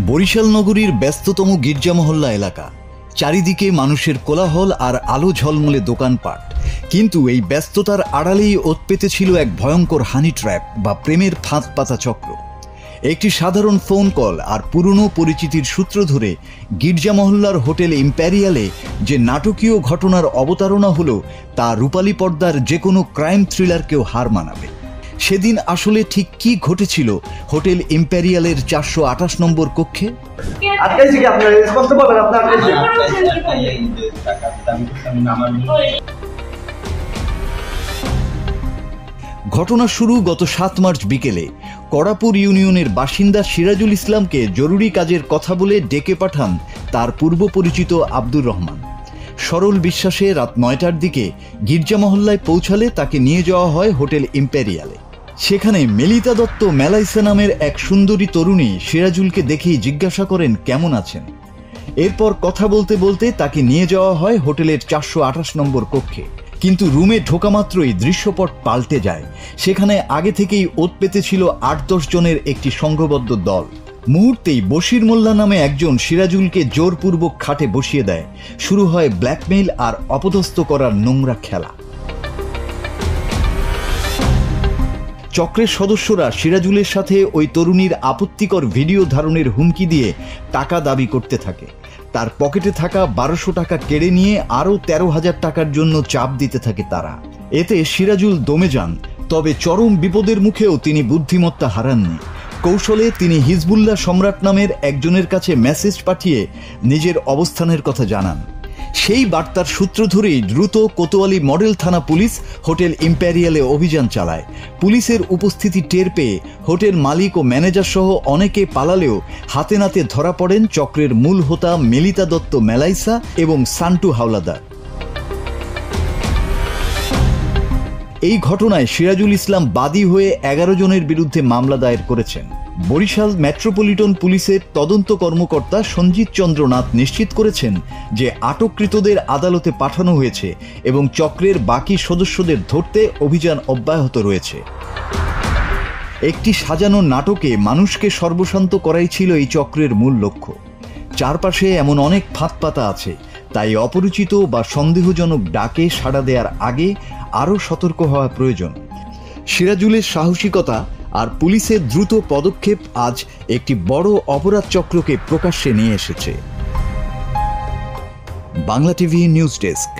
বরিশাল নগরীর ব্যস্ততম গির্জা মহল্লা এলাকা, চারিদিকে মানুষের কোলাহল আর আলো ঝলমলে দোকানপাট। কিন্তু এই ব্যস্ততার আড়ালেই ওত পেতে ছিল এক ভয়ঙ্কর হানি ট্র্যাপ বা প্রেমের ফাঁদ পাতা চক্র। একটি সাধারণ ফোন কল আর পুরনো পরিচিতির সূত্র ধরে গির্জা মহল্লার হোটেল ইম্প্যারিয়ালে যে নাটকীয় ঘটনার অবতারণা হলো, তা রূপালী পর্দার যে কোনো ক্রাইম থ্রিলারকেও হার মানাবে। সেদিন আসলে ঠিক কি ঘটেছিল হোটেল ইম্প্যারিয়ালের 428 নম্বর কক্ষে? ঘটনা শুরু গত 7 মার্চ বিকেলে। কড়াপুর ইউনিয়নের বাসিন্দা সিরাজুল ইসলামকে জরুরি কাজের কথা বলে ডেকে পাঠান তার পূর্ব পরিচিত আব্দুর রহমান। সরল বিশ্বাসে রাত 9টার দিকে গির্জা মহল্লায় পৌঁছালে তাকে নিয়ে যাওয়া হয় হোটেল ইম্প্যারিয়ালে। সেখানে মেলিতা দত্ত মেলাইসা নামের এক সুন্দরী তরুণী সিরাজুলকে দেখেই জিজ্ঞাসা করেন কেমন আছেন। এরপর কথা বলতে বলতে তাকে নিয়ে যাওয়া হয় হোটেলের 428 নম্বর কক্ষে। কিন্তু রুমে ঢোকা মাত্রই দৃশ্যপট পাল্টে যায়। সেখানে আগে থেকেই ওত পেতে ছিল 8-10 জনের একটি সংঘবদ্ধ দল। মুহূর্তেই বশির মোল্লা নামে একজন সিরাজুলকে জোরপূর্বক খাটে বসিয়ে দেয়। শুরু হয় ব্ল্যাকমেইল আর অপদস্থ করার নোংরা খেলা। চক্রের সদস্যরা সিরাজুলের সাথে ওই তরুণীর আপত্তিকর ভিডিও ধারণের হুমকি দিয়ে টাকা দাবি করতে থাকে। তার পকেটে থাকা 1200 টাকা কেড়ে নিয়ে আরও 13,000 টাকার জন্য চাপ দিতে থাকে তারা। এতে সিরাজুল দমে যান, তবে চরম বিপদের মুখেও তিনি বুদ্ধিমত্তা হারাননি। কৌশলে তিনি হিজবুল্লাহ সম্রাট নামের একজনের কাছে মেসেজ পাঠিয়ে নিজের অবস্থানের কথা জানান। সেই বার্তার সূত্র ধরেই দ্রুত কোতোয়ালি মডেল থানা পুলিশ হোটেল ইম্প্যারিয়ালে অভিযান চালায়। পুলিশের উপস্থিতি টের পেয়ে হোটেল মালিক ও ম্যানেজার সহ অনেকে পালালেও হাতে নাতে ধরা পড়েন চক্রের মূল হোতা মেলিতা দত্ত মেলাইসা এবং সান্টু হাওলাদার। এই ঘটনায় সিরাজুল ইসলাম বাদী হয়ে 11 জনের বিরুদ্ধে মামলা দায়ের করেছেন। বরিশাল মেট্রোপলিটন পুলিশের তদন্ত কর্মকর্তা সঞ্জিত চন্দ্র নাথ নিশ্চিত করেছেন যে আটককৃতদের আদালতে পাঠানো হয়েছে এবং চক্রের বাকি সদস্যদের ধরতে অভিযান অব্যাহত রয়েছে। একটি সাজানো নাটকে মানুষকে সর্বশান্ত করাই ছিল এই চক্রের মূল লক্ষ্য। চারপাশে এমন অনেক ফাঁদ পাতা আছে, তাই অপরিচিত বা সন্দেহজনক ডাকে সাড়া দেওয়ার আগে আরও সতর্ক হওয়া প্রয়োজন। সিরাজুলের সাহসিকতা আর পুলিশের দ্রুত পদক্ষেপ আজ একটি বড় অপরাধ চক্রকে প্রকাশ্যে নিয়ে এসেছে। Bangla TV news desk.